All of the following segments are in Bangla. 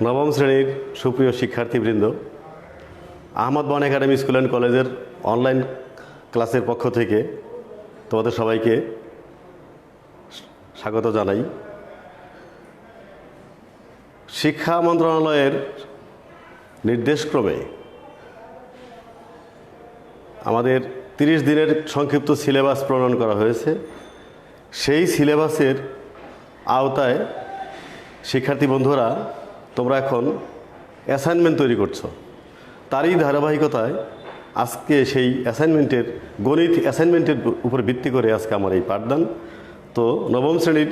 নবম শ্রেণীর সুপ্রিয় শিক্ষার্থীবৃন্দ, আহমদ বন একাডেমি স্কুল অ্যান্ড কলেজের অনলাইন ক্লাসের পক্ষ থেকে তোমাদের সবাইকে স্বাগত জানাই। শিক্ষা মন্ত্রণালয়ের নির্দেশক্রমে আমাদের 30 দিনের সংক্ষিপ্ত সিলেবাস প্রণয়ন করা হয়েছে। সেই সিলেবাসের আওতায় শিক্ষার্থী বন্ধুরা তোমরা এখন অ্যাসাইনমেন্ট তৈরি করছো। তারই ধারাবাহিকতায় আজকে সেই গণিত অ্যাসাইনমেন্টের উপর ভিত্তি করে আজকে আমার এই পাঠদান। তো নবম শ্রেণীর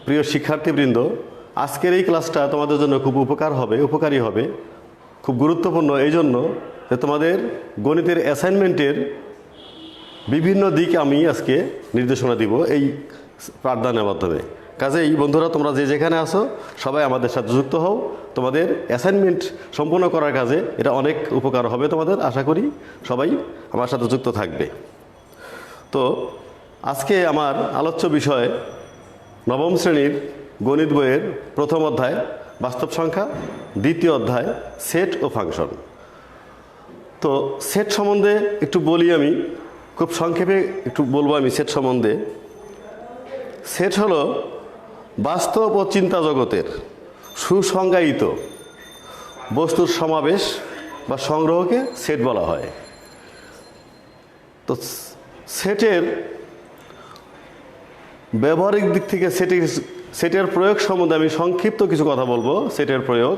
প্রিয় শিক্ষার্থীবৃন্দ, আজকের এই ক্লাসটা তোমাদের জন্য খুব উপকারী হবে, খুব গুরুত্বপূর্ণ এই জন্য যে তোমাদের গণিতের অ্যাসাইনমেন্টের বিভিন্ন দিক আমি আজকে নির্দেশনা দিব এই পাঠদানের মাধ্যমে। কাজেই বন্ধুরা, তোমরা যে যেখানে আসো সবাই আমাদের সাথে যুক্ত হও। তোমাদের অ্যাসাইনমেন্ট সম্পূর্ণ করার কাজে এটা অনেক উপকার হবে তোমাদের। আশা করি সবাই আমার সাথে যুক্ত থাকবে। তো আজকে আমার আলোচ্য বিষয় নবম শ্রেণীর গণিত বইয়ের প্রথম অধ্যায় বাস্তব সংখ্যা, দ্বিতীয় অধ্যায় সেট ও ফাংশন। তো সেট সম্বন্ধে একটু বলি, আমি খুব সংক্ষেপে একটু বলবো আমি সেট সম্বন্ধে। সেট হলো বাস্তব ও চিন্তা জগতের সুসংজ্ঞায়িত বস্তুর সমাবেশ বা সংগ্রহকে সেট বলা হয়। তো সেটের ব্যবহারিক দিক থেকে সেটের প্রয়োগ সম্বন্ধে আমি সংক্ষিপ্ত কিছু কথা বলবো। সেটের প্রয়োগ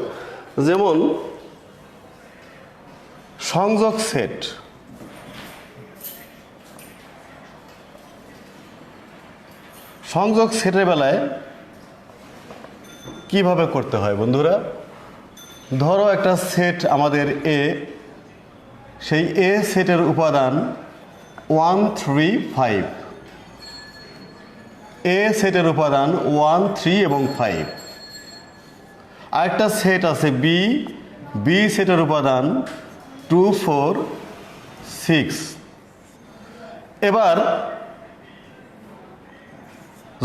যেমন সংযোগ সেট, সংযোগ সেটের বেলায় কিভাবে করতে হয় বন্ধুরা? ধরো একটা সেট আমাদের এ, সেই এ সেটের উপাদান 1, 3, 5, এ সেটের উপাদান 1, 3 এবং 5। আরেকটা সেট আছে বি, বি সেটের উপাদান 2, 4, 6। এবার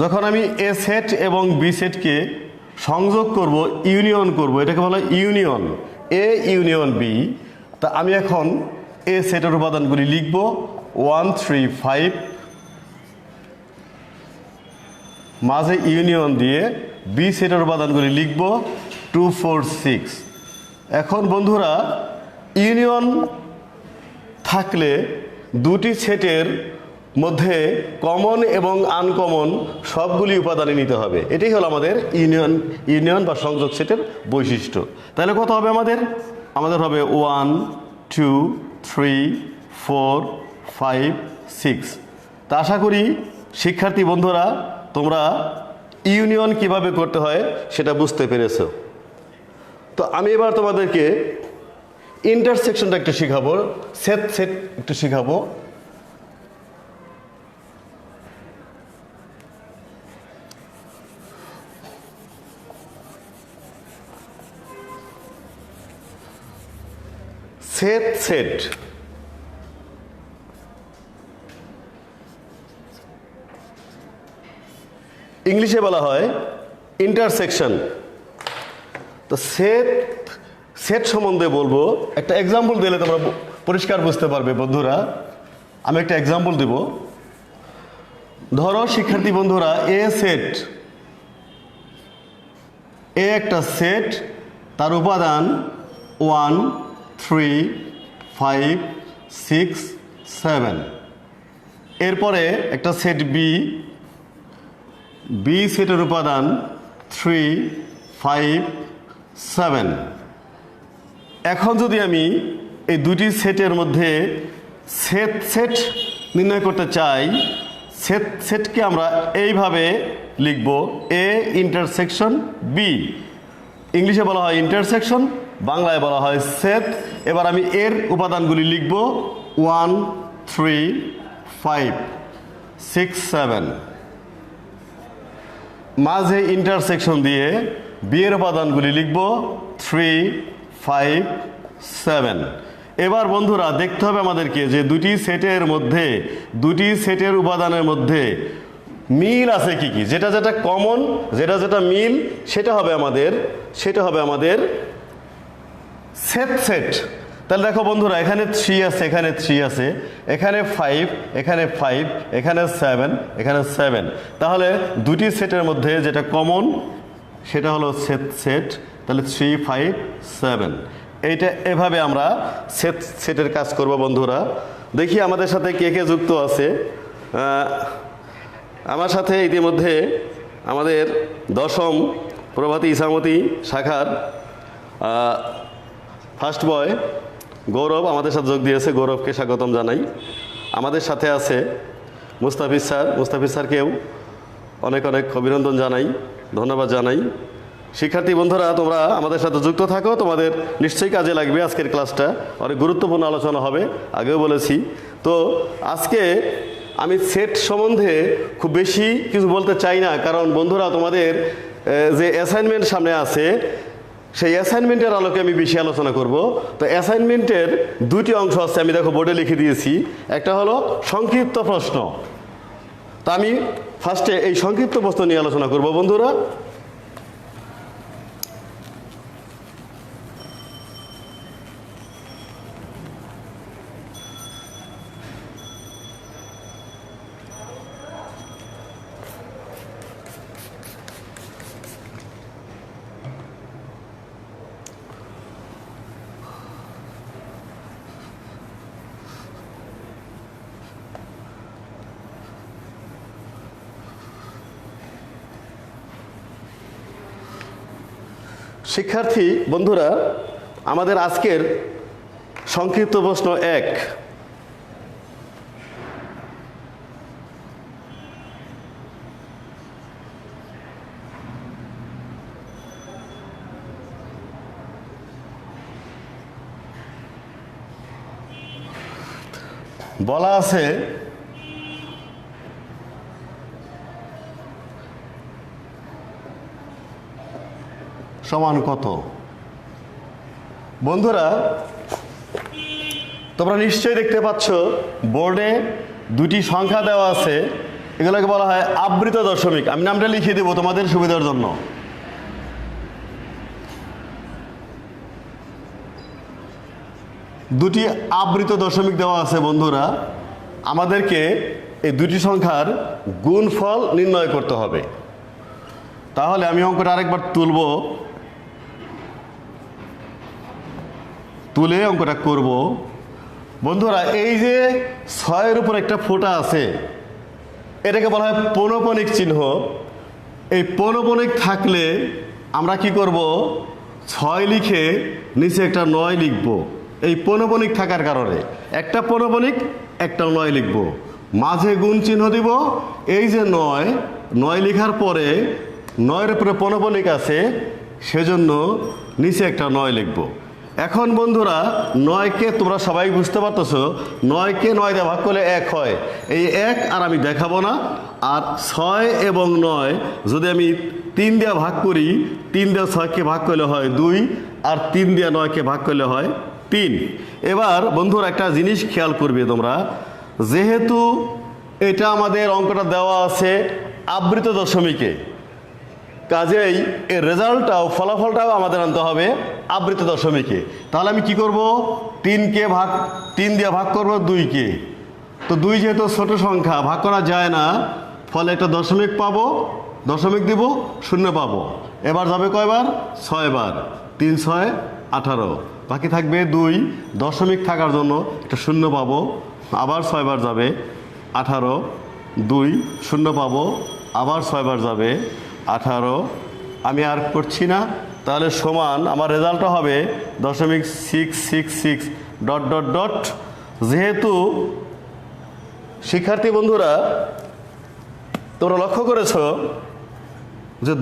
যখন আমি এ সেট এবং বি সেটকে সংযোগ করব, ইউনিয়ন করব, এটাকে বলা হয় ইউনিয়ন, এ ইউনিয়ন বি। তা আমি এখন এ সেটের উপাদানগুলি লিখব 1, 3, 5, মাঝে ইউনিয়ন দিয়ে বি সেটের উপাদানগুলি লিখব 2, 4, 6। এখন বন্ধুরা, ইউনিয়ন থাকলে দুটি সেটের মধ্যে কমন এবং আনকমন সবগুলি উপাদানে নিতে হবে। এটাই হলো আমাদের ইউনিয়ন বা সংযোগ সেটের বৈশিষ্ট্য। তাহলে কত হবে আমাদের হবে 1, 2, 3, 4, 5, 6। তা আশা করি শিক্ষার্থী বন্ধুরা তোমরা ইউনিয়ন কিভাবে করতে হয় সেটা বুঝতে পেরেছো। তো আমি এবার তোমাদেরকে ইন্টারসেকশনটা একটু শিখাবো, সেট একটু শিখাবো। সেট ইংলিশে বলা হয় ইন্টারসেকশন। তো সেট সম্বন্ধে বলবো, একটা এক্সাম্পল দিলে তোমরা পরিষ্কার বুঝতে পারবে বন্ধুরা। আমি একটা এক্সাম্পল দেব। ধরো শিক্ষার্থী বন্ধুরা, এ সেট, এ একটা সেট, তার উপাদান 1, 3, 5, 6, 7। এরপরে একটা সেট বি, বি সেটের উপাদান 3, 5, 7। এখন যদি আমি এই দুটি সেটের মধ্যে সেট নির্ণয় করতে চাই, সেটকে আমরা এইভাবে লিখব, এ ইন্টারসেকশন বি। ইংলিশে বলা হয় ইন্টারসেকশন, বাংলায় বলা হয় সেট। এবার আমি এর উপাদানগুলি লিখব 1, 3, 5, 6, 7। মাঝে ইন্টারসেকশন দিয়ে বি এর উপাদানগুলি লিখব 3, 5, 7। এবার বন্ধুরা দেখতে হবে আমাদেরকে যে দুটি সেটের উপাদানের মধ্যে মিল আছে কি কি, যেটা যেটা কমন, যেটা যেটা মিল, সেটা হবে আমাদের সেট। তাহলে দেখো বন্ধুরা, এখানে 3 আছে, এখানে 3 আছে, এখানে 5, এখানে 5, এখানে 7, এখানে 7। তাহলে দুটি সেটের মধ্যে যেটা কমন সেটা হলো সেট। তাহলে 3, 5, 7, এইটা এভাবে আমরা সেটের কাজ করব বন্ধুরা। দেখি আমাদের সাথে কে কে যুক্ত আছে। আমার সাথে ইতিমধ্যে আমাদের 10ম প্রভাতী ইসামতি শাখার ফার্স্ট বয় গৌরব আমাদের সাথে যোগ দিয়েছে। গৌরবকে স্বাগতম জানাই। আমাদের সাথে আছে মুস্তাফিজ স্যারকেও অনেক অনেক অভিনন্দন জানাই, ধন্যবাদ জানাই। শিক্ষার্থী বন্ধুরা, তোমরা আমাদের সাথে যুক্ত থাকো, তোমাদের নিশ্চয়ই কাজে লাগবে। আজকের ক্লাসটা অনেক গুরুত্বপূর্ণ আলোচনা হবে, আগেও বলেছি। তো আজকে আমি সেট সম্বন্ধে খুব বেশি কিছু বলতে চাই না, কারণ বন্ধুরা তোমাদের যে অ্যাসাইনমেন্ট সামনে আছে সেই অ্যাসাইনমেন্টের আলোকে আমি বেশি আলোচনা করব। তো অ্যাসাইনমেন্টের দুটি অংশ আছে, আমি দেখো বোর্ডে লিখে দিয়েছি। একটা হলো সংক্ষিপ্ত প্রশ্ন। তা আমি ফার্স্টে এই সংক্ষিপ্ত প্রশ্ন নিয়ে আলোচনা করব বন্ধুরা। শিক্ষার্থী বন্ধুরা, আমাদের আজকের সংক্ষিপ্ত প্রশ্ন 1। বলা আছে সমান কত? বন্ধুরা তোমরা নিশ্চয়ই দেখতে পাচ্ছ বোর্ডে দুটি সংখ্যা দেওয়া আছে, এগুলোকে বলা হয় আবৃত দশমিক। আমি নামটা লিখে দেব তোমাদের সুবিধার জন্য। দুটি আবৃত দশমিক দেওয়া আছে বন্ধুরা, আমাদেরকে এই দুটি সংখ্যার গুণফল নির্ণয় করতে হবে। তাহলে আমি অঙ্কটা আরেকবার তুলে অঙ্কটা করব বন্ধুরা। এই যে 6-এর উপর একটা ফোঁটা আছে, এটাকে বলা হয় পৌনঃপুনিক চিহ্ন। এই পৌনঃপুনিক থাকলে আমরা কি করব, 6 লিখে নিচে একটা 9 লিখব। এই পৌনঃপুনিক থাকার কারণে একটা পৌনঃপুনিক একটা 9 লিখব, মাঝে গুণ চিহ্ন দিব। এই যে 9 লেখার পরে 9-এর উপরে পৌনঃপুনিক আছে, সেজন্য নিচে একটা 9 লিখব। এখন বন্ধুরা 9কে তোমরা সবাই বুঝতে পারতেছো, 9কে 9 দিয়ে ভাগ করলে 1 হয়। এই 1 আর আমি দেখাবো না। আর 6 এবং 9 যদি আমি 3 দিয়ে ভাগ করি, 3 দিয়ে 6কে ভাগ করলে হয় 2, আর 3 দিয়ে 9কে ভাগ করলে হয় 3। এবার বন্ধুরা একটা জিনিস খেয়াল করবে তোমরা, যেহেতু এটা আমাদের অঙ্কটা দেওয়া আছে আবৃত দশমিকে, কাজেই এর রেজাল্টটাও ফলাফলটাও আমাদের আনতে হবে আবৃত দশমিকে। তাহলে আমি কি করব, 3 দিয়ে ভাগ করব 2কে। তো 2 যেহেতু ছোট সংখ্যা, ভাগ করা যায় না, ফলে একটা দশমিক পাবো, দশমিক দিব, 0 পাবো। এবার যাবে কয়বার, 6 বার। 3 6 18, বাকি থাকবে 2। দশমিক থাকার জন্য একটা 0 পাবো, আবার 6 বার যাবে 18, 2 0 পাবো, আবার 6 বার যাবে 18। আমি আর করছি না, তাহলে সমান আমার রেজাল্টটা হবে 0.666 ... যেহেতু শিক্ষার্থী বন্ধুরা তোমরা লক্ষ্য করেছ যে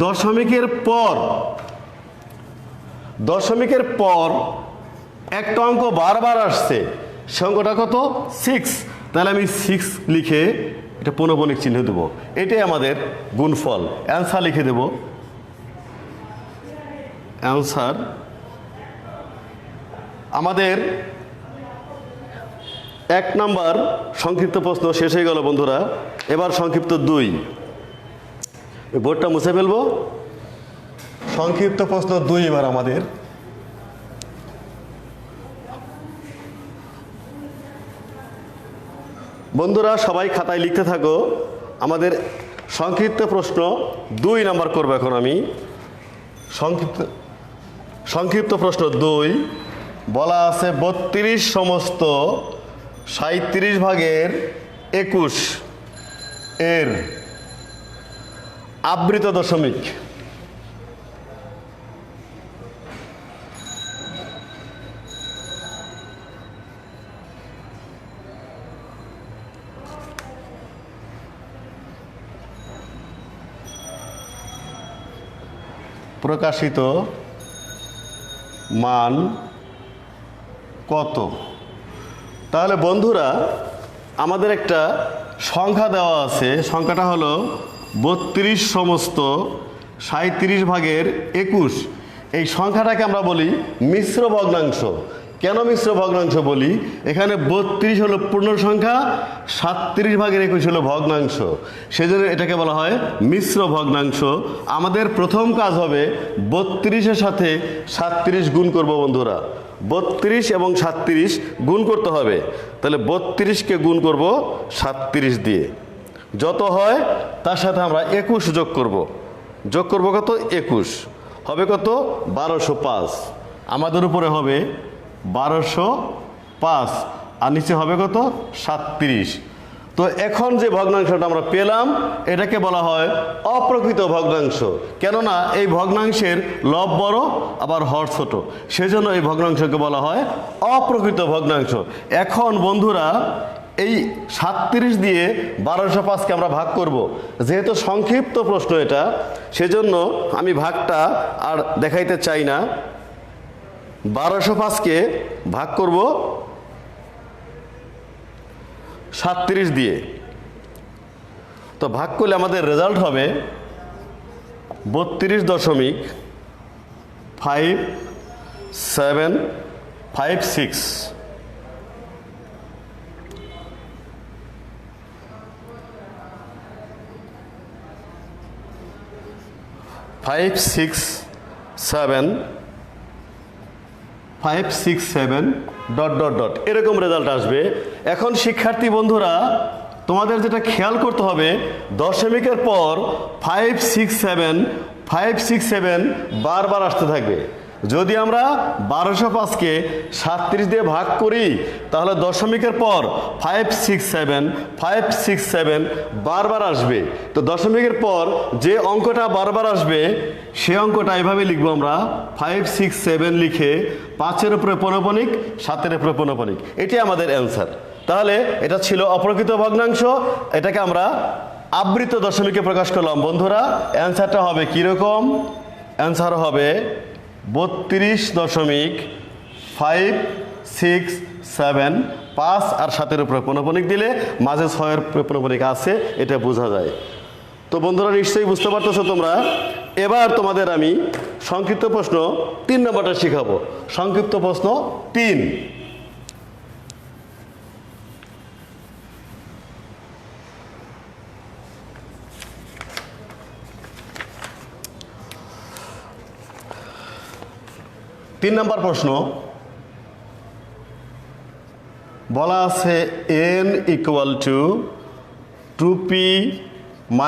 দশমিকের পর একটা অঙ্ক বারবার আসছে, সে অঙ্কটা কত, 6। তাহলে আমি 6 লিখে এটা পৌনঃপুনিক চিহ্ন দেব, এটাই আমাদের গুণফল। অ্যান্সার লিখে দেব, অ্যান্সার। আমাদের 1 নাম্বার সংক্ষিপ্ত প্রশ্ন শেষ হয়ে গেল বন্ধুরা। এবার সংক্ষিপ্ত 2। এই বোর্ডটা মুছে ফেলবো। সংক্ষিপ্ত প্রশ্ন 2 এবার আমাদের। বন্ধুরা সবাই খাতায় লিখতে থাকো। আমাদের সংক্ষিপ্ত প্রশ্ন 2 নাম্বার করবো এখন আমি। সংক্ষিপ্ত প্রশ্ন 2 বলা আছে 32 সমস্ত 37 ভাগের 21 এর আবৃত দশমিক। প্রকাশিত মান কত? তাহলে বন্ধুরা আমাদের একটা সংখ্যা দেওয়া আছে, সংখ্যাটা হলো 32 সমস্ত 37 ভাগের 21। এই সংখ্যাটাকে আমরা বলি মিশ্র ভগ্নাংশ। কেন মিশ্র ভগ্নাংশ বলি? এখানে 32 হলো পূর্ণ সংখ্যা, 37 ভাগের 21 হলো ভগ্নাংশ, সেজন্য এটাকে বলা হয় মিশ্র ভগ্নাংশ। আমাদের প্রথম কাজ হবে 32-এর সাথে 37 গুণ করব বন্ধুরা। 32 এবং 37 গুণ করতে হবে। তাহলে 32-কে গুণ করব 37 দিয়ে, যত হয় তার সাথে আমরা 21 যোগ করব। যোগ করব কত? 21 হবে কত? 1205। আমাদের উপরে হবে 1205 আর নিচে হবে কত? 37। তো এখন যে ভগ্নাংশটা আমরা পেলাম এটাকে বলা হয় অপ্রকৃত ভগ্নাংশ। কেননা এই ভগ্নাংশের লব বড় আবার হর ছোট, সেজন্য এই ভগ্নাংশকে বলা হয় অপ্রকৃত ভগ্নাংশ। এখন বন্ধুরা এই 37 দিয়ে 1205কে আমরা ভাগ করব। যেহেতু সংক্ষিপ্ত প্রশ্ন এটা, সেজন্য আমি ভাগটা আর দেখাইতে চাই না। 1205কে ভাগ করব 37 দিয়ে। তো ভাগ করলে আমাদের রেজাল্ট হবে 32.5756। 567 ... এরকম রেজাল্ট আসবে। এখন শিক্ষার্থী বন্ধুরা তোমাদের যেটা খেয়াল করতে হবে, দশমিকের পর 567 বারবার আসতে থাকবে। যদি আমরা 1205কে 37 দিয়ে ভাগ করি তাহলে দশমিকের পর 567 বারবার আসবে। তো দশমিকের পর যে অঙ্কটা বারবার আসবে সে অঙ্কটা এভাবে লিখবো আমরা, 567 লিখে 5-এর উপরে পৌনঃপুনিক, 7-এর উপরে পৌনঃপুনিক। এটি আমাদের অ্যান্সার। তাহলে এটা ছিল অপ্রকৃত ভগ্নাংশ, এটাকে আমরা আবৃত দশমিকে প্রকাশ করলাম। বন্ধুরা অ্যান্সারটা হবে কীরকম? অ্যান্সার হবে 32.567। 5 আর 7-এর উপরে পৌনঃপুনিক দিলে মাঝে 6-এর উপরে পৌনঃপুনিক আছে, এটা বোঝা যায়। তো বন্ধুরা নিশ্চয়ই বুঝতে পারতেছো তোমরা। এবার তোমাদের আমি সংক্ষিপ্ত প্রশ্ন 3 নম্বরটা শিখাবো। সংক্ষিপ্ত প্রশ্ন 3। নম্বর প্রশ্ন বলা আছে n = 2p -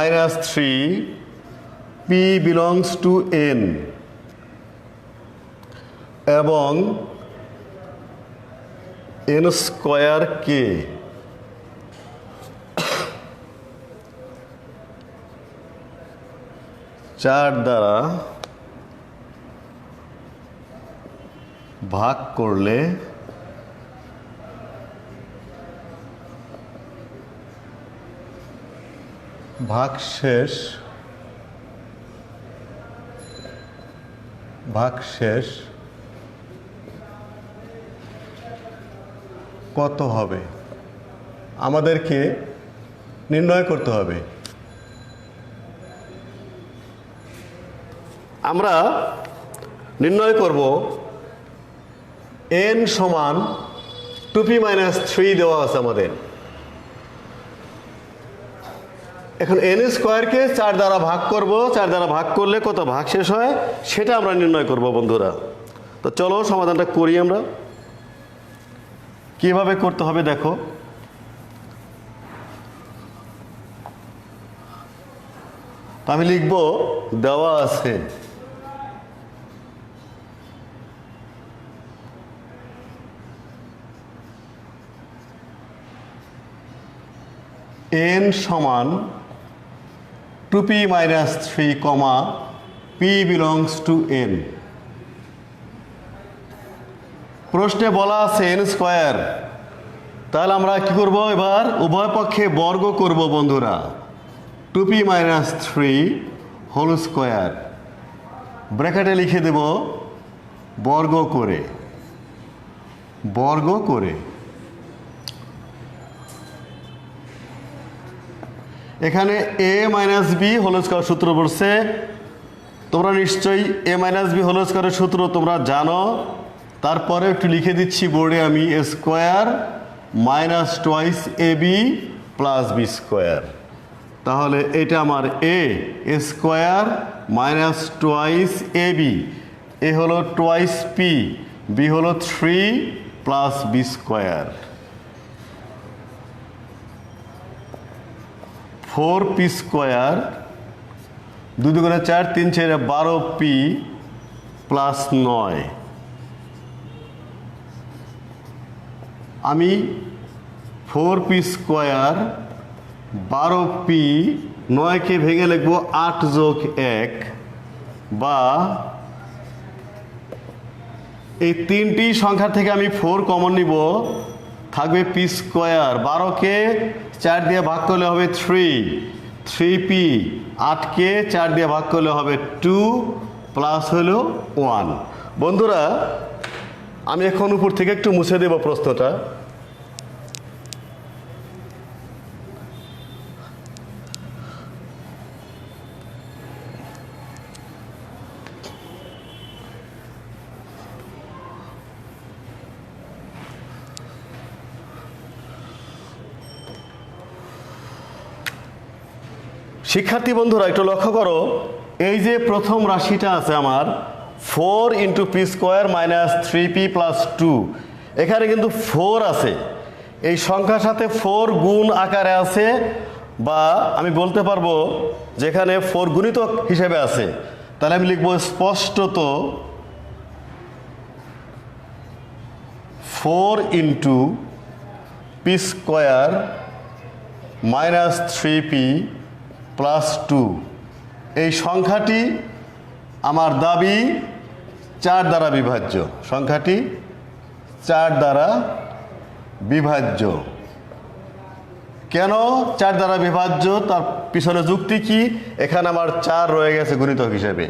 3 p belongs to n এবং n স্কয়ার k 4 দ্বারা ভাগ করলে ভাগশেষ কত হবে আমাদেরকে নির্ণয় করতে হবে। আমরা নির্ণয় করব n সমান 2p - 3 দেওয়া আছে আমাদের। এখন এন স্কোয়ারকে 4 দ্বারা ভাগ করব, 4 দ্বারা ভাগ করলে কত ভাগশেষ হয় সেটা আমরা নির্ণয় করব বন্ধুরা। তো চলো সমাধানটা করি আমরা। কিভাবে করতে হবে দেখো। তো আমি লিখব, দেওয়া আছে n সমান 2p minus 3, p belongs to n। প্রশ্নে বলা আছে n স্কোয়ার, তাহলে আমরা কি করব, এবার উভয় পক্ষে বর্গ করব বন্ধুরা। 2p minus 3 হোল স্কোয়ার, ব্র্যাকেটে লিখে দেব বর্গ করে, বর্গ করে। এখানে a minus B whole square সূত্র পড়ছে, তোমরা নিশ্চয়ই a মাইনাস বি হোল স্কোয়ারের সূত্র তোমরা জানো। তারপরে একটু লিখে দিচ্ছি বোর্ডে আমি, a square minus twice A B plus B square. তাহলে এটা আমার a square minus twice A B, A হলো টোয়াইস পি, বি হলো 3 plus B square. 4p square, 2 দুগুণে 4, 3 4 12p প্লাস 9। আমি 4p স্কোয়ার 12p, 9কে ভেঙে লিখব 8 যোগ 1, বা এই তিনটি সংখ্যা থেকে আমি 4 কমন নিব, থাকবে p স্কোয়ার। 12কে 4 দিয়ে ভাগ করলে হবে 3p, 8কে 4 দিয়ে ভাগ করলে হবে 2 প্লাস হলো 1। বন্ধুরা আমি এখন উপর থেকে একটু মুছে দেব প্রশ্নটা। শিক্ষার্থী বন্ধুরা একটু লক্ষ্য করো, এই যে প্রথম রাশিটা আছে আমার 4 into P square minus 3p plus 2, এখানে কিন্তু 4 আছে, এই সংখ্যার সাথে 4 গুণ আকারে আছে, বা আমি বলতে পারবো যেখানে 4 গুণিতক হিসেবে আছে। তাহলে আমি লিখবো স্পষ্টত 4 into P square minus 3p plus 2। এই সংখ্যাটি আমার দাবি 4 দ্বারা বিভাজ্য, সংখ্যাটি 4 দ্বারা বিভাজ্য। কেন 4 দ্বারা বিভাজ্য, তার পিছনে যুক্তি কি, এখানে আমার 4 রয়ে গেছে গুণিতক হিসেবে,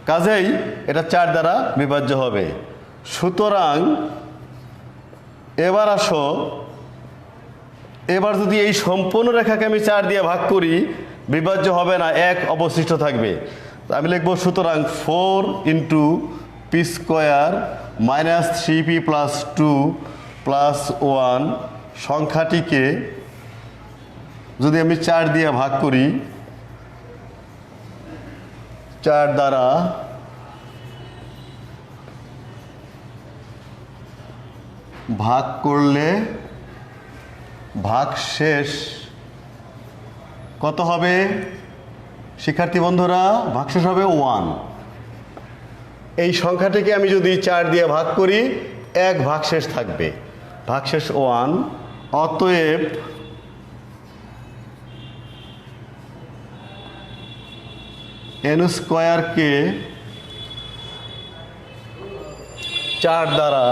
কাজেই এটা 4 দ্বারা বিভাজ্য হবে। সুতরাং এবার আসো, এবার যদি এই সম্পূর্ণ রেখাকে আমি 4 দিয়ে ভাগ করি, বিভাজ্য হবে না, 1 অবশিষ্ট থাকবে। আমি লিখব সুতরাং 4 into P square minus 3p plus 2 plus 1 সংখ্যাটিকে যদি আমি 4 দিয়ে ভাগ করি, 4 দ্বারা ভাগ করলে ভাগশেষ কত হবে শিক্ষার্থী বন্ধুরা? ভাগশেষ হবে 1। এই সংখ্যাটিকে আমি যদি 4 দিয়ে ভাগ করি, 1 ভাগশেষ থাকবে, ভাগশেষ 1। অতএব n স্কোয়ারকে 4 দ্বারা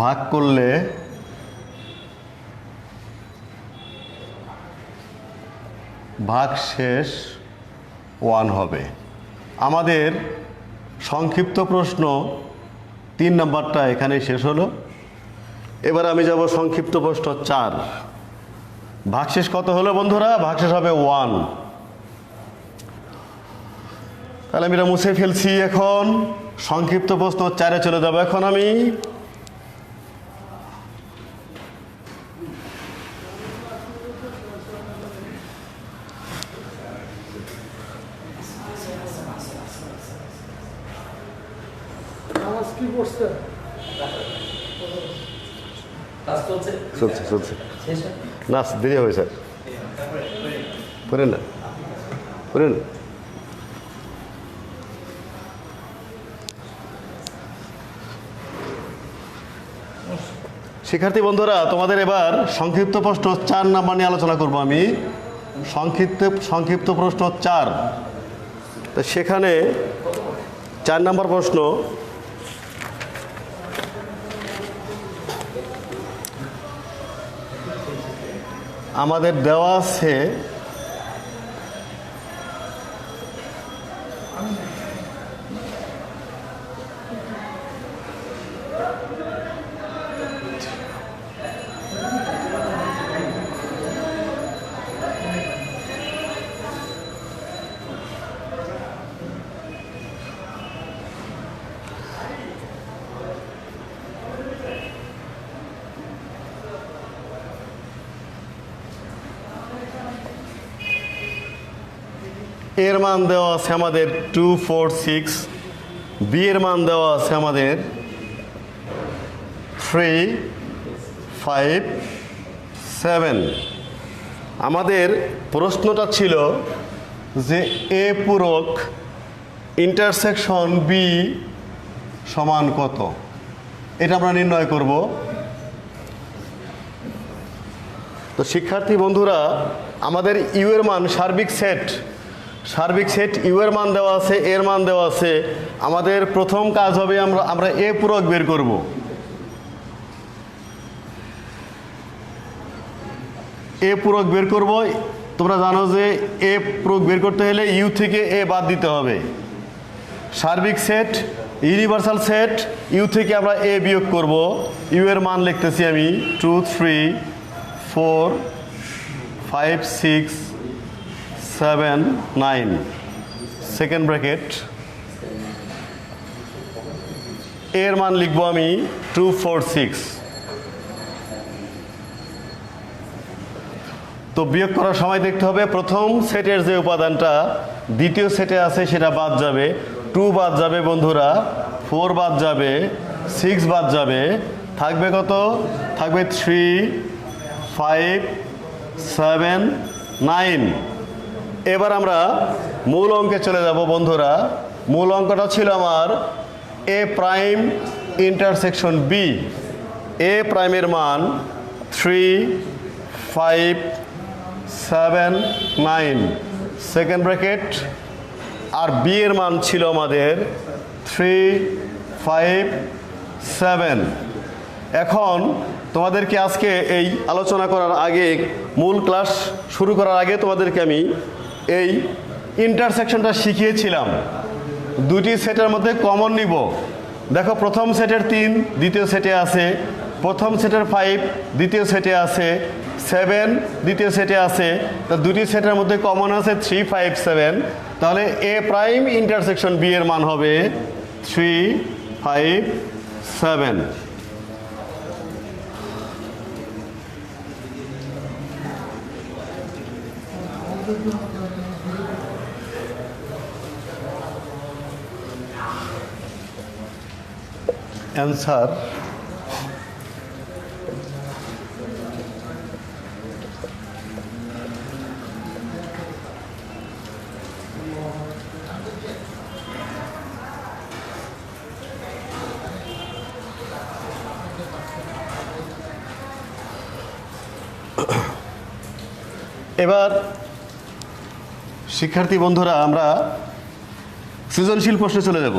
ভাগ করলে ভাগশেষ 1 হবে। আমাদের সংক্ষিপ্ত প্রশ্ন 3 নম্বরটা এখানে শেষ হলো। এবার আমি যাব সংক্ষিপ্ত প্রশ্ন 4। ভাগশেষ কত হলো বন্ধুরা? ভাগশেষ হবে 1। তাহলে আমি এটা মুছে ফেলছি এখন। সংক্ষিপ্ত প্রশ্ন 4-এ চলে যাব এখন আমি। চলছে না, দেরি হবে স্যার, পড়েন না, পড়েন। শিক্ষার্থী বন্ধুরা, তোমাদের এবার সংক্ষিপ্ত প্রশ্ন 4 নাম্বার নিয়ে আলোচনা করব আমি। সংক্ষিপ্ত প্রশ্ন 4। তো সেখানে 4 নাম্বার প্রশ্ন, আমাদের দেওয়া আছে এর মান দেওয়া আছে আমাদের 2, 4, 6, বি এর মান দেওয়া আছে আমাদের 3, 5, 7। আমাদের প্রশ্নটা ছিল যে এ পূরক ইন্টারসেকশন বি সমান কত, এটা আমরা নির্ণয় করব। তো শিক্ষার্থী বন্ধুরা, আমাদের ইউ এর মান সার্বিক সেট ইউ এর মান দেওয়া আছে, এর মান দেওয়া আছে। আমাদের প্রথম কাজ হবে আমরা এ পূরক বের করব। এ পূরক বের করব। তোমরা জানো যে এ পূরক বের করতে হলে ইউ থেকে এ বাদ দিতে হবে। সার্বিক সেট, ইউনিভার্সাল সেট, ইউ থেকে আমরা এ বিয়োগ করব। ইউ এর মান লিখতেছি আমি 2, 3, 4, 5, 6, 7, 9, সেকেন্ড ব্র্যাকেট। এর মান লিখবো আমি 2, 4, 6। তো বিয়োগ করার সময় দেখতে হবে প্রথম সেটের যে উপাদানটা দ্বিতীয় সেটে আছে সেটা বাদ যাবে। 2 বাদ যাবে বন্ধুরা, 4 বাদ যাবে, 6 বাদ যাবে, থাকবে কত? থাকবে 3, 5, 7, 9। এবার আমরা মূল অঙ্কে চলে যাব বন্ধুরা। মূল অঙ্কটা ছিল আমার এ প্রাইম ইন্টারসেকশন বি। এ প্রাইমের মান 3, 5, 7, 9, সেকেন্ড ব্র্যাকেট। আর বি এর মান ছিল আমাদের 3, 5, 7। এখন তোমাদেরকে আজকে এই আলোচনা করার আগে, মূল ক্লাস শুরু করার আগে তোমাদেরকে আমি এই ইন্টারসেকশনটা শিখিয়েছিলাম। দুটি সেটের মধ্যে কমন নিব। দেখো, প্রথম সেটের 3 দ্বিতীয় সেটে আছে, প্রথম সেটের 5 দ্বিতীয় সেটে আছে, 7 দ্বিতীয় সেটে আছে। তো দুটি সেটের মধ্যে কমন আছে 3, 5, 7। তাহলে এ প্রাইম ইন্টারসেকশন বি এর মান হবে 3, 5, 7। অ্যান্সার এবার শিক্ষার্থী বন্ধুরা, আমরা সৃজনশীল প্রশ্নে চলে যাব।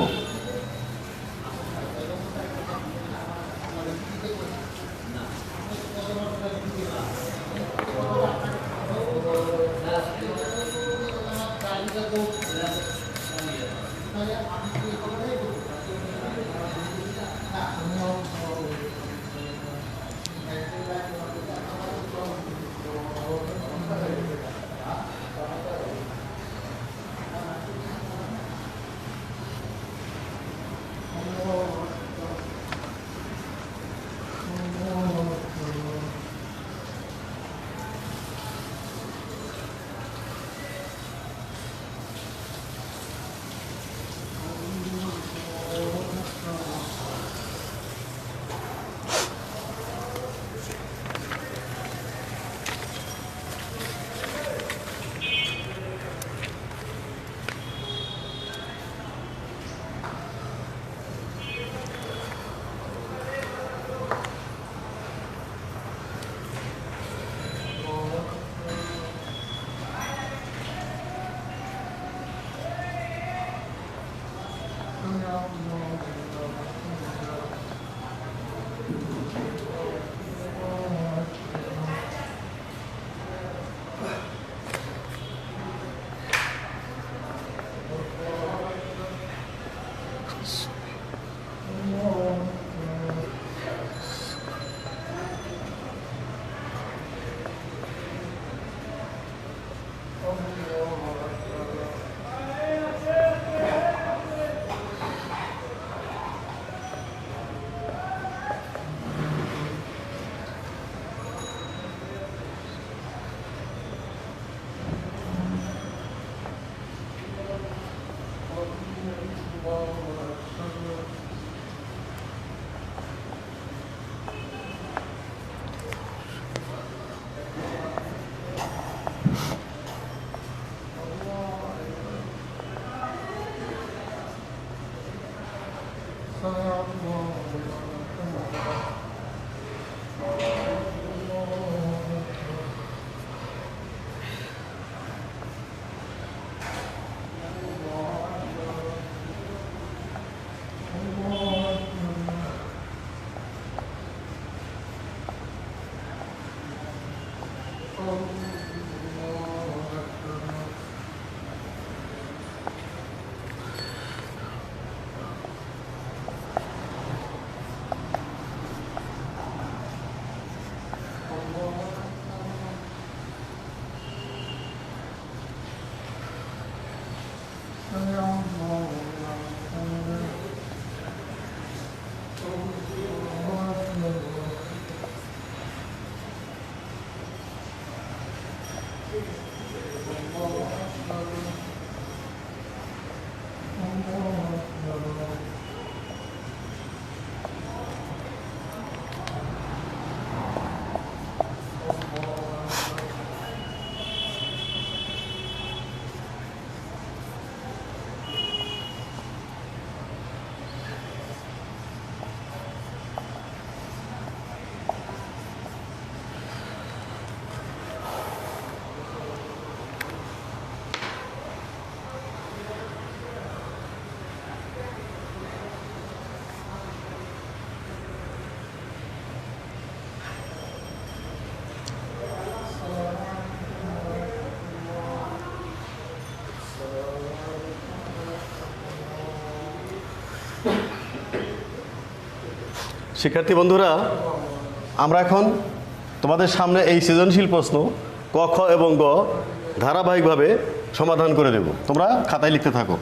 শিক্ষার্থী বন্ধুরা, আমরা এখন তোমাদের সামনে এই সৃজনশীল প্রশ্ন ক, খ এবং গ ধারাবাহিকভাবে সমাধান করে দেব। তোমরা খাতায় লিখতে থাকো।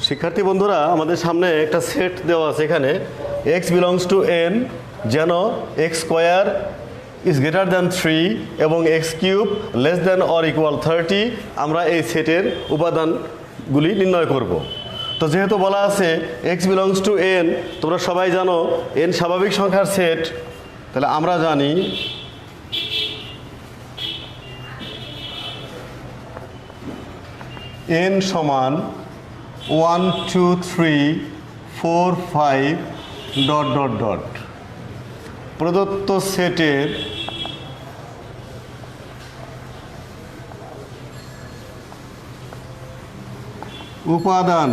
শিক্ষার্থী বন্ধুরা, আমাদের সামনে একটা সেট দেওয়া আছে। এখানে x বিলংস টু n, যেন x square is greater than 3 এবং x cube less than or equal 30, আমরা এই সেটের উপাদানগুলি নির্ণয় করব। তো যেহেতু বলা আছে x বিলংস টু n, তোমরা সবাই জানো n স্বাভাবিক সংখ্যার সেট, তাহলে আমরা জানি n সমান 1 2 3 4 5 ডট ডট ডট। প্রদত্ত সেটের উপাদান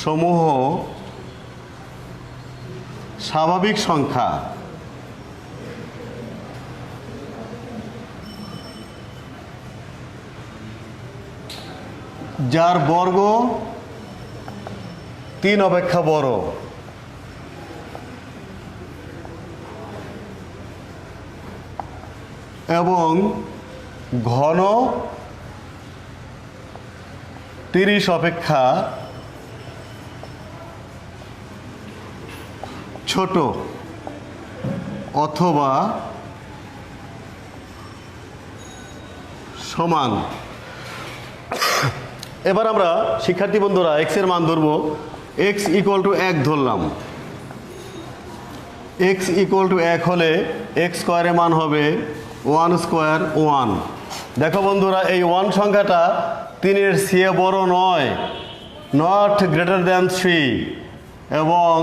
সমূহ স্বাভাবিক সংখ্যা যার বর্গ 3 অপেক্ষা বড় এবং ঘন 30 অপেক্ষা ছোট অথবা সমান। এবার আমরা শিক্ষার্থী বন্ধুরা x এর মান ধরব। x ইকুয়াল টু 1 ধরলাম। x ইকুয়াল টু 1 হলে x স্কোয়ারের মান হবে 1 স্কোয়ার 1। দেখো বন্ধুরা, এই 1 সংখ্যাটা 3-এর চেয়ে বড় নয়, নট গ্রেটার দ্যান 3, এবং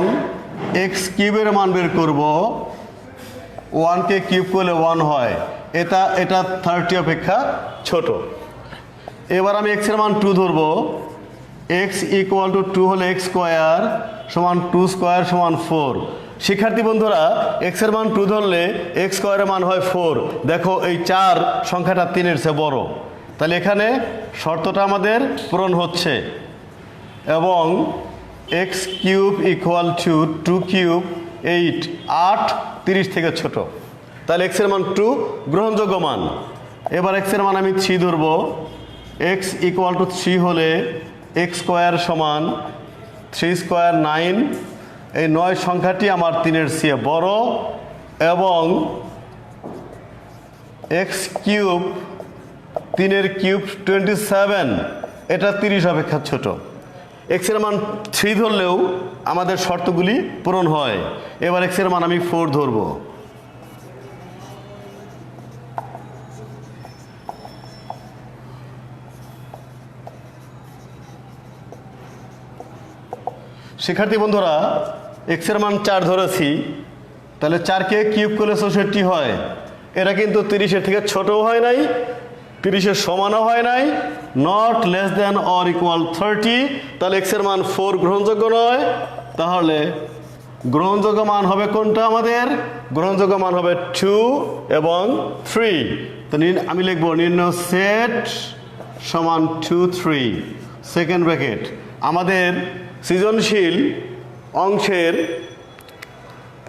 x কিউবের মান বের করব। 1কে কিউব করলে 1 হয়, এটা 30 অপেক্ষা ছোট। এবার আমি x এর মান 2 ধরব। x ইকুয়াল টু 2 হলে x স্কোয়ার সমান 2 স্কোয়ার সমান 4। শিক্ষার্থী বন্ধুরা, x এর মান 2 ধরলে x স্কোয়ারের মান হয় 4। দেখো এই 4 সংখ্যাটা 3-এর চেয়ে বড়, তাহলে এখানে শর্তটা আমাদের পূরণ হচ্ছে। এবং x cube equal to 2 cube 8, 8 30 থেকে ছোট, তাহলে x এর মান 2 গ্রহণযোগ্য মান। এবার x এর মান আমি 3 ধরব। x ইকুয়াল টু 3 হলে x স্কোয়ার সমান 3 স্কোয়ার 9, এই 9 সংখ্যাটি আমার 3-এর চেয়ে বড়, এবং x কিউব 3-এর কিউব 27, এটা 30 অপেক্ষা ছোট। x এর মান 3 ধরলেও আমাদের শর্তগুলি পূরণ হয়। এবার x এর মান আমি 4 ধরব। শিক্ষার্থী বন্ধুরা, x এর মান 4 ধরেছি, তাহলে 4কে কিউব করলে 64 হয়। এটা কিন্তু 30-এর থেকে ছোটও হয় নাই, 30-এর সমানও হয় নাই, not less than or equal 30। তাহলে x এর মান 4 গ্রহণযোগ্য নয়। তাহলে গ্রহণযোগ্য মান হবে কোনটা? আমাদের গ্রহণযোগ্য মান হবে 2 এবং 3। তো আমি লিখব নির্ণয় সেট সমান 2 3 সেকেন্ড ব্র্যাকেট। আমাদের সৃজনশীল অংশের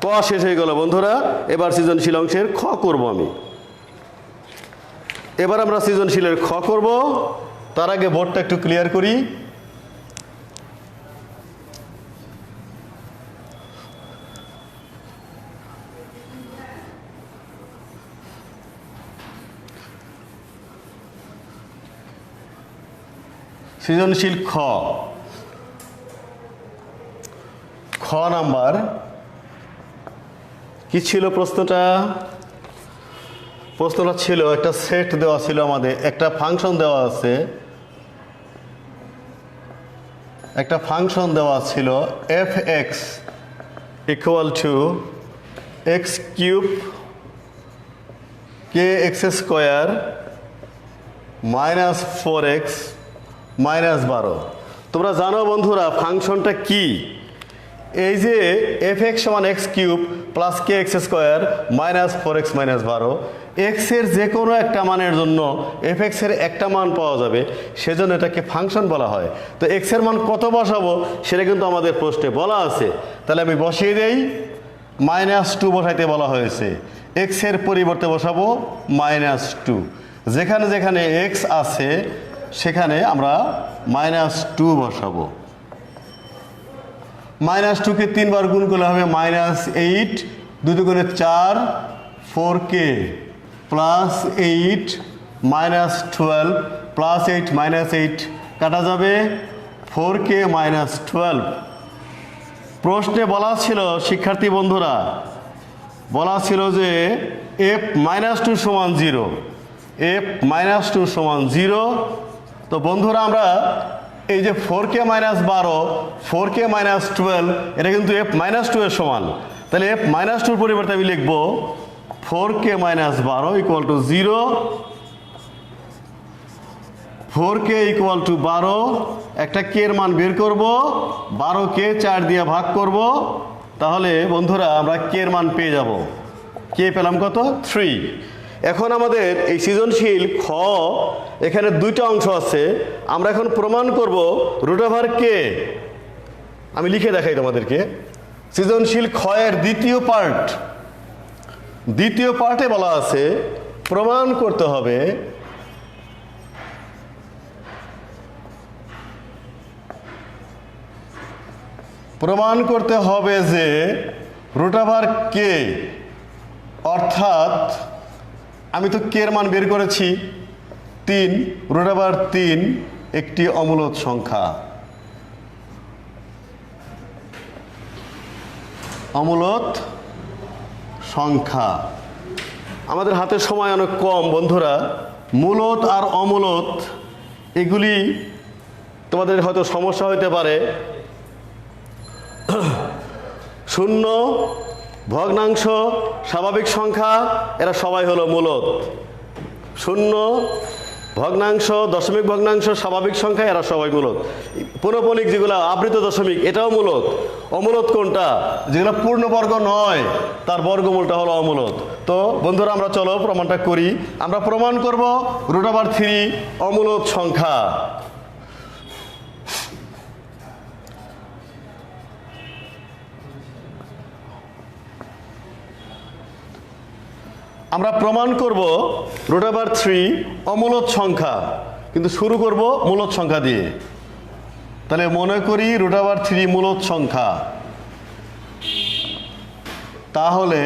ক শেষ হয়ে গেল বন্ধুরা। এবার সৃজনশীল অংশের খ করব আমি। এবার আমরা সৃজনশীলের খ করব। তার আগে বোর্ডটা একটু ক্লিয়ার করি। সৃজনশীল খ, খ নাম্বার কি ছিল প্রশ্নটা? প্রশ্নটা ছিল একটা সেট দেওয়া ছিল, আমাদের একটা ফাংশন দেওয়া আছে, একটা ফাংশন দেওয়া ছিল f(x) equal to x cube kx square minus 4x minus 12। তোমরা জানো বন্ধুরা ফাংশনটা কি? এই যে f(x) সমান x cube plus kx square minus 4x minus 12, x এর যে কোনো একটা মানের জন্য f(x) এর একটা মান পাওয়া যাবে, সেজন্য এটাকে ফাংশন বলা হয়। তো x এর মান কত বসাবো সেটা কিন্তু আমাদের প্রশ্নে বলা আছে। তাহলে আমি বসিয়ে দেই, -2 বসাইতে বলা হয়েছে, x এর পরিবর্তে বসাবো -2। যেখানে যেখানে x আছে সেখানে আমরা -2 বসাবো। -2কে 3 বার গুণ করলে হবে -8, 2 দুগুণে 4, 4k প্লাস 8 -12 প্লাস 8 -8 কাটা যাবে 4k -12। প্রশ্নে বলা ছিল শিক্ষার্থী বন্ধুরা, বলা ছিল যে f-2 সমান 0, f-2 সমান 0। তো বন্ধুরা আমরা এই যে 4k -12, 4k -12 এটা কিন্তু f-2 এর সমান। তাহলে f-2 এর পরিবর্তে আমি লিখব 4k -12 equal to 0, 4k equal to 12। একটা k এর মান বের করব, 12কে 4 দিয়ে ভাগ করব, তাহলে বন্ধুরা আমরা k এর মান পেয়ে যাব। k পেলাম কত? 3। এখন আমাদের এই সৃজনশীল খ এখানে দুইটা অংশ আছে। আমরা এখন প্রমাণ করব √k। আমি লিখে দেখাই তোমাদেরকে। সৃজনশীল খ এর দ্বিতীয় পার্টে বলা আছে প্রমাণ করতে হবে যে √k অর্থাৎ আমি তো k এর মান বের করেছি 3, √3 একটি অমূলদ সংখ্যা। আমাদের হাতে সময় অনেক কম বন্ধুরা। মূলদ আর অমূলদ এগুলি তোমাদের হয়তো সমস্যা হতে পারে। শূন্য, ভগ্নাংশ, স্বাভাবিক সংখ্যা এরা সবাই হলো মূলদ। শূন্য, ভগ্নাংশ, দশমিক ভগ্নাংশ, স্বাভাবিক সংখ্যা এরা সবাই মূলদ। পুনঃপণিক যেগুলো আবৃত দশমিক এটাও মূলদ। অমূলদ কোনটা? যেগুলো পূর্ণবর্গ নয় তার বর্গমূলটা হলো অমূলদ। তো বন্ধুরা আমরা চলো প্রমাণটা করি। আমরা প্রমাণ করব √3 অমূলদ সংখ্যা। আমরা প্রমাণ করব √3 অমূলদ সংখ্যা। কিন্তু শুরু করব মূলদ সংখ্যা দিয়ে। তাহলে মনে করি √3 মূলদ সংখ্যা, তাহলে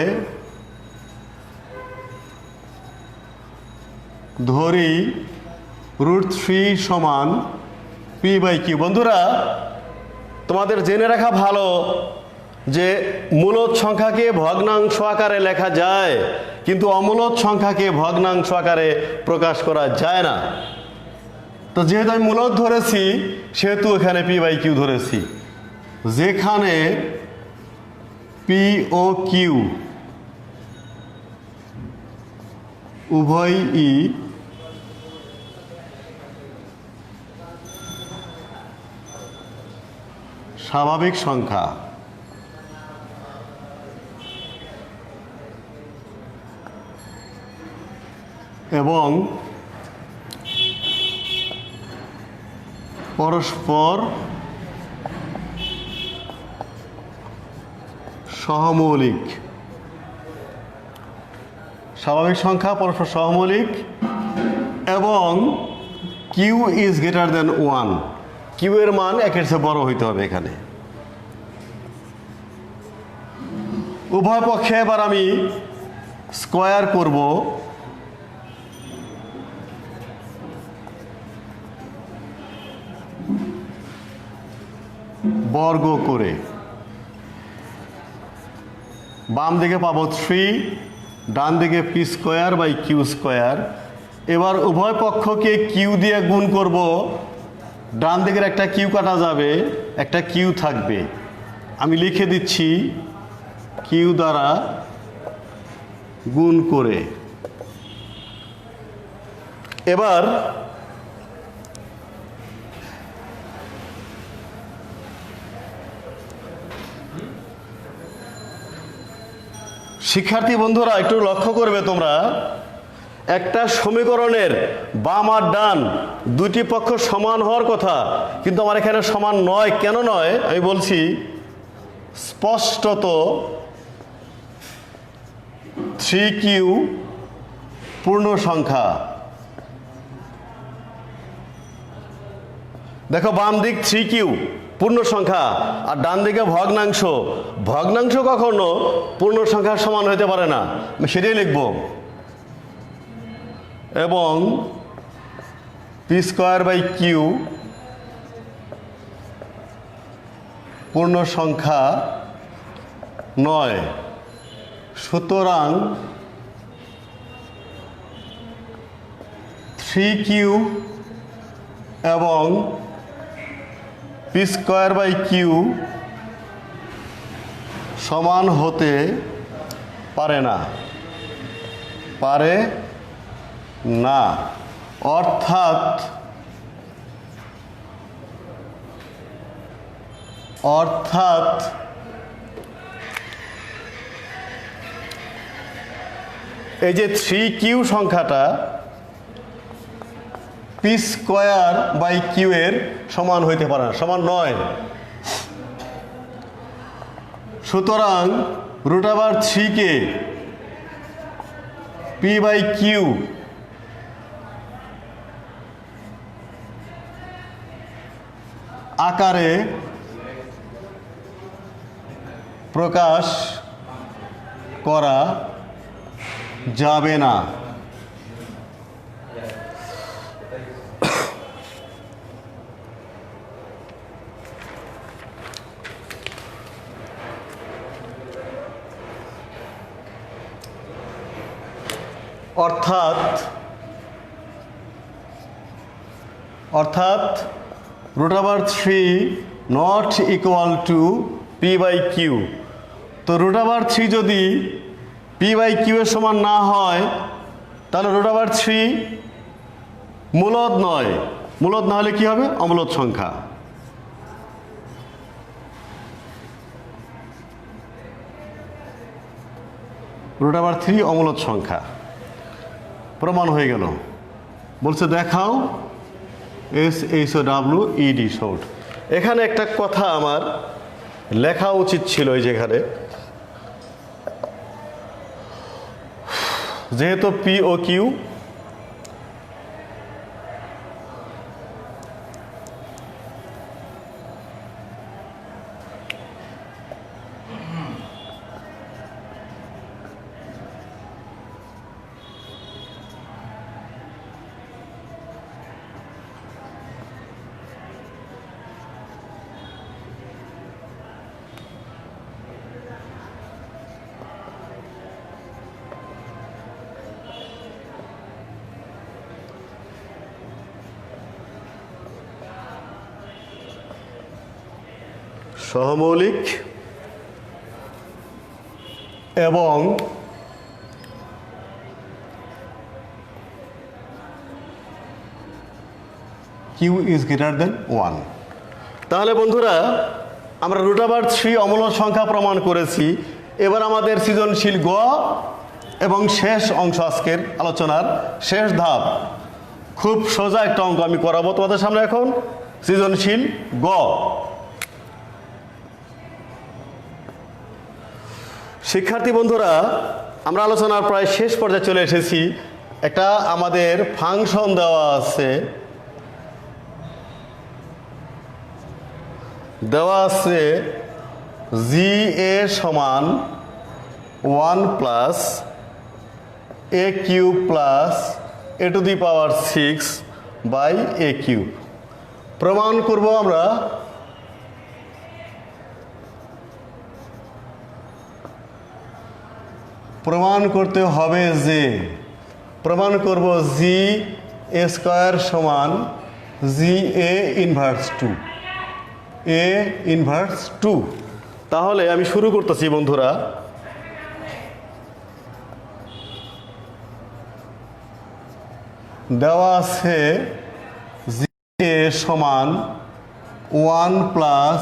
ধরি √3 সমান p/q। বন্ধুরা, তোমাদের জেনে রাখা ভালো যে মূলদ সংখ্যাকে ভগ্নাংশ আকারে লেখা যায়, কিন্তু অমূলদ সংখ্যাকে ভগ্নাংশ আকারে প্রকাশ করা যায় না। তো যেহেতু আমি মূলদ ধরেছি সেহেতু এখানে p/q ধরেছি, যেখানে p ও q উভয়ই স্বাভাবিক সংখ্যা। এবং পরস্পর সহমৌলিক। স্বাভাবিক সংখ্যা পরস্পর সহমৌলিক এবং Q is greater than 1। Q এর মান 1-এর চেয়ে বড় হইতে হবে এখানে। উভয় পক্ষে এবার আমি স্কয়ার করব, বর্গ করে। বাম দিকে পাবো 3, ডান দিকে p²/q²। এবার উভয় পক্ষকে কিউ দিয়ে গুণ করব। ডান দিকের একটা কিউ কাটা যাবে, একটা কিউ থাকবে। আমি লিখে দিচ্ছি কিউ দ্বারা গুণ করে। এবার শিক্ষার্থী বন্ধুরা একটু লক্ষ্য করবে তোমরা, একটা সমীকরণের বাম আর ডান দুটি পক্ষ সমান হওয়ার কথা, কিন্তু আমার এখানে সমান নয়। কেন নয় আমি বলছি। স্পষ্টত 3q পূর্ণ সংখ্যা। দেখো, বাম দিক 3q পূর্ণ সংখ্যা আর ডান দিকে ভগ্নাংশ। ভগ্নাংশ কখনো পূর্ণ সংখ্যার সমান হতে পারে না, আমি সেটাই লিখব। এবং p²/q পূর্ণ সংখ্যা নয়। সুতরাং 3q এবং p²/q সমান হতে পারে না, পারে না। অর্থাৎ এই যে 3q সংখ্যাটা p²/q এর সমান হইতে পারে না, সমান নয়। সুতরাং √3 কে p/q আকারে প্রকাশ করা যাবে না। অর্থাৎ √3 নট ইকুয়াল টু p/q। তো √3 যদি p/q এর সমান না হয় তাহলে √3 মূলদ নয়। মূলদ না হলে কি হবে? অমূলদ সংখ্যা। √3 অমূলদ সংখ্যা প্রমাণ হয়ে গেল। বলছে দেখাও SHWED শর্ট। এখানে একটা কথা আমার লেখা উচিত ছিল, যেখানে যেহেতু P ও Q সহমৌলিক এবং কিউ ইজ গ্রেটার দেন 1। তাহলে বন্ধুরা আমরা √3 অমূলক সংখ্যা প্রমাণ করেছি। এবার আমাদের সৃজনশীল গ এবং শেষ অংশ, আজকের আলোচনার শেষ ধাপ। খুব সোজা একটা অঙ্ক আমি করাবো তোমাদের সামনে এখন। সৃজনশীল গ। শিক্ষার্থী বন্ধুরা, আমরা আলোচনার প্রায় শেষ পর্যায়ে চলে এসেছি। একটা আমাদের ফাংশন দেওয়া আছে, জি এ সমান 1 plus A cube plus A to the power 6 by A cube. প্রমাণ করব আমরা প্রমাণ করতে হবে যে প্রমাণ করব জি এ স্কয়ার সমান জি এ ইনভার্স 2, এ ইনভার্স 2। তাহলে আমি শুরু করতেছি বন্ধুরা। দেওয়া আছে জি এ সমান 1 plus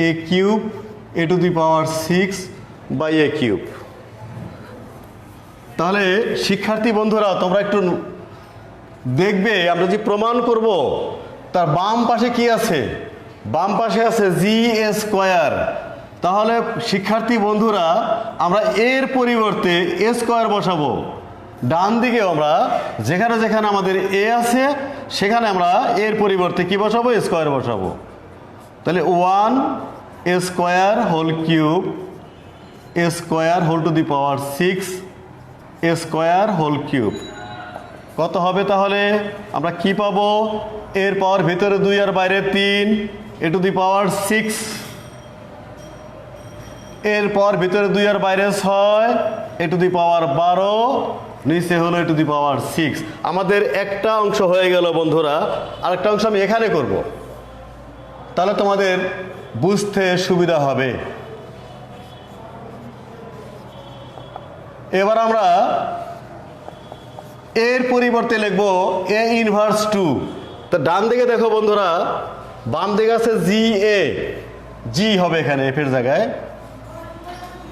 A cube a to the power 6 by A cube. তাহলে শিক্ষার্থী বন্ধুরা তোমরা একটু দেখবে, আমরা যে প্রমাণ করব তার বাম পাশে কি আছে? বাম পাশে আছে জি এ স্কয়ার। তাহলে শিক্ষার্থী বন্ধুরা আমরা এর পরিবর্তে এ স্কয়ার বসাবো। ডান দিকে আমরা যেখানে যেখানে আমাদের এ আছে সেখানে আমরা এর পরিবর্তে কি বসাবো? এ স্কয়ার বসাবো। তাহলে 1 a square whole cube a square whole to the power 6 a square whole cube কত হবে? তাহলে আমরা কি পাবো? এর পাওয়ার ভেতরে 2 আর বাইরে 3 এ টু দি পাওয়ার 6, এর পাওয়ার ভিতরে 2 আর বাইরে 6 এ টু দি পাওয়ার 12, নিচে হলো এ টু দি পাওয়ার 6। আমাদের একটা অংশ হয়ে গেল বন্ধুরা। আরেকটা অংশ আমি এখানে করব, তাহলে তোমাদের বুঝতে সুবিধা হবে। এবার আমরা এর পরিবর্তে লিখব এ ইনভার্স 2। তো ডান দিকে দেখো বন্ধুরা, বাম দিকে আছে জি এ, জি হবে এখানে এফ এর জায়গায়।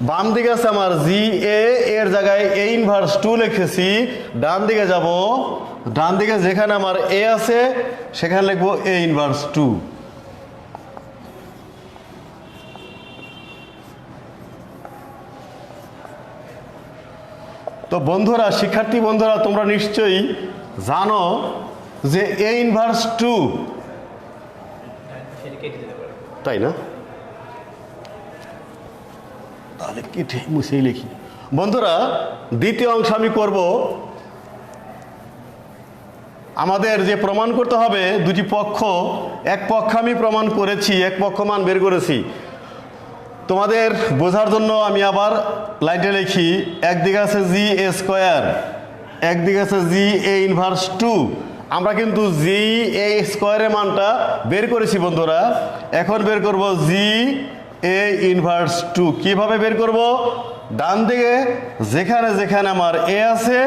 বাম দিকে আছে আমার জি এ, এর জায়গায় এ ইনভার্স 2 লিখেছি। ডান দিকে যাব, ডান দিকে যেখানে আমার এ আছে সেখানে লিখবো এ ইনভার্স 2। তো বন্ধুরা, শিক্ষার্থী বন্ধুরা তোমরা নিশ্চয়ই জানো যে এ ইনভার্স 2, তাই না? তাহলে কেটে মুছেই লিখি। বন্ধুরা দ্বিতীয় অংশ আমি করব। আমাদের যে প্রমাণ করতে হবে দুটি পক্ষ, এক পক্ষ আমি প্রমাণ করেছি, এক পক্ষ মান বের করেছি। তোমাদের বোঝার জন্য আমি আবার লাইটে লিখি। একদিকে আছে জি এ স্কয়ার, একদিকে আছে জি এ ইনভার্স 2। আমরা কিন্তু জি এ স্কয়ারের মানটা বের করেছি বন্ধুরা। এখন বের করব জি এ ইনভার্স 2। কিভাবে বের করব? ডান দিকে যেখানে যেখানে আমার এ আছে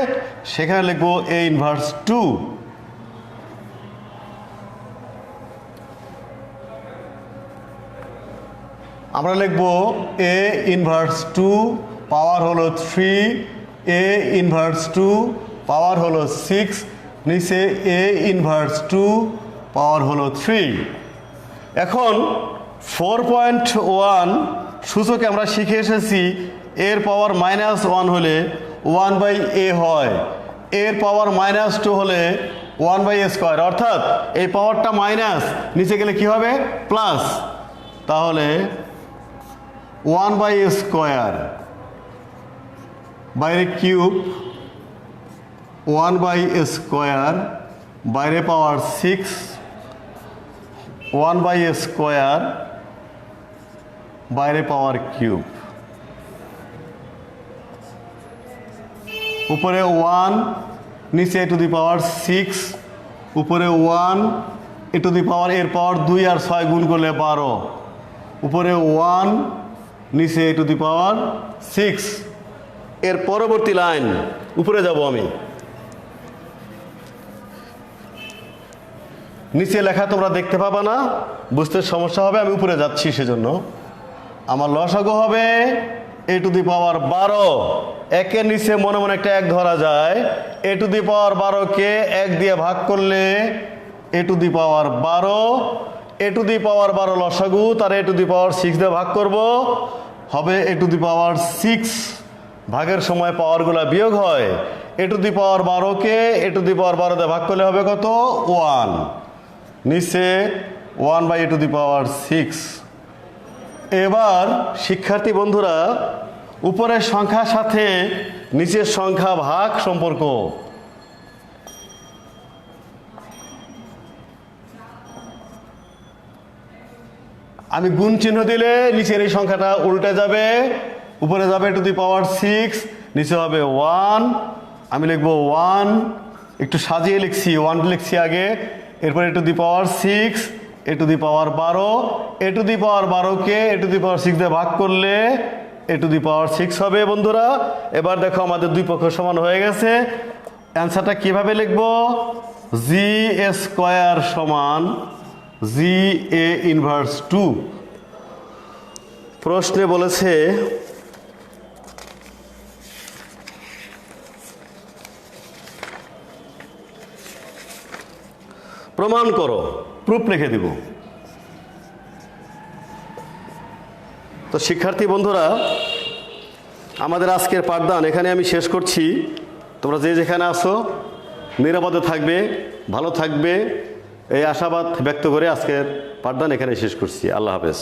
সেখানে লিখবো এ ইনভার্স 2। আমরা লিখব এ ইনভার্স 2 পাওয়ার হলো 3, এ ইনভার্স 2 পাওয়ার হলো 6, নিচে এ ইনভার্স 2 পাওয়ার হলো 3। এখন 4.1 সূচকে আমরা শিখে এসেছি এর পাওয়ার -1 হলে 1 বাই এ হয়, এর পাওয়ার -2 হলে 1 বাই এ স্কয়ার। অর্থাৎ এই পাওয়ারটা মাইনাস, নিচে গেলে কি হবে? প্লাস। তাহলে 1 বাই এ স্কয়ার, বাইরে কিউব 1 বাই এ স্কয়ার, বাইরে পাওয়ার 6, 1 বাই এ স্কয়ার, বাইরে পাওয়ার কিউব, উপরে 1, নিচে এ টু দি পাওয়ার 6, উপরে 1 এ টু দি পাওয়ার, এর পাওয়ার 2 আর 6 গুণ করলে 12, উপরে 1, নিচে a টু দি পাওয়ার 6। এর পরবর্তী লাইন উপরে যাব আমি, নিচে লেখা তোমরা দেখতে পাবা না, বুঝতে সমস্যা হবে, আমি উপরে যাচ্ছি সেজন্য। আমার লসাগু হবে a টু দি পাওয়ার 12। একের নিচে মনে মনে একটা 1 ধরা যায়, a টু দি পাওয়ার 12কে 1 দিয়ে ভাগ করলে a to the power 12, a to the power 12 লসাগু, তার a টু দি পাওয়ার 6 দিয়ে ভাগ করব, হবে a টু দি পাওয়ার 6। ভাগের সময় পাওয়ারগুলো বিয়োগ হয়, a টু দি পাওয়ার 12কে a টু দি পাওয়ার 12 দিয়ে ভাগ করলে হবে কত? 1। নিচে 1 by a to the power 6। এবার শিক্ষার্থী বন্ধুরা, উপরের সংখ্যার সাথে নিচের সংখ্যা ভাগ সম্পর্ক। আমি গুণ চিহ্ন দিলে নিচের এই সংখ্যাটা উল্টে যাবে, উপরে যাবে টু দি পাওয়ার 6, নিচে হবে 1। আমি লিখবো 1, একটু সাজিয়ে লিখছি, 1 লিখছি আগে, এরপরে to the power 6, a to the power 12, a to the power 12কে এ টু দি পাওয়ার 6 দিয়ে ভাগ করলে এ টু দি পাওয়ার 6 হবে বন্ধুরা। এবার দেখো আমাদের দুই পক্ষ সমান হয়ে গেছে। অ্যান্সারটা কিভাবে লিখবো? জি এ স্কোয়ার সমান জি এ ইনভার্স 2। প্রশ্নে বলেছে প্রমাণ করো, প্রুফ লিখে দিব। তো শিক্ষার্থী বন্ধুরা, আমাদের আজকের পাঠদান এখানে আমি শেষ করছি। তোমরা যে যেখানে আসো নিরাপদে থাকবে, ভালো থাকবে, এই আশাবাদ ব্যক্ত করে আজকের পাঠদান এখানে শেষ করছি। আল্লাহ হাফেজ।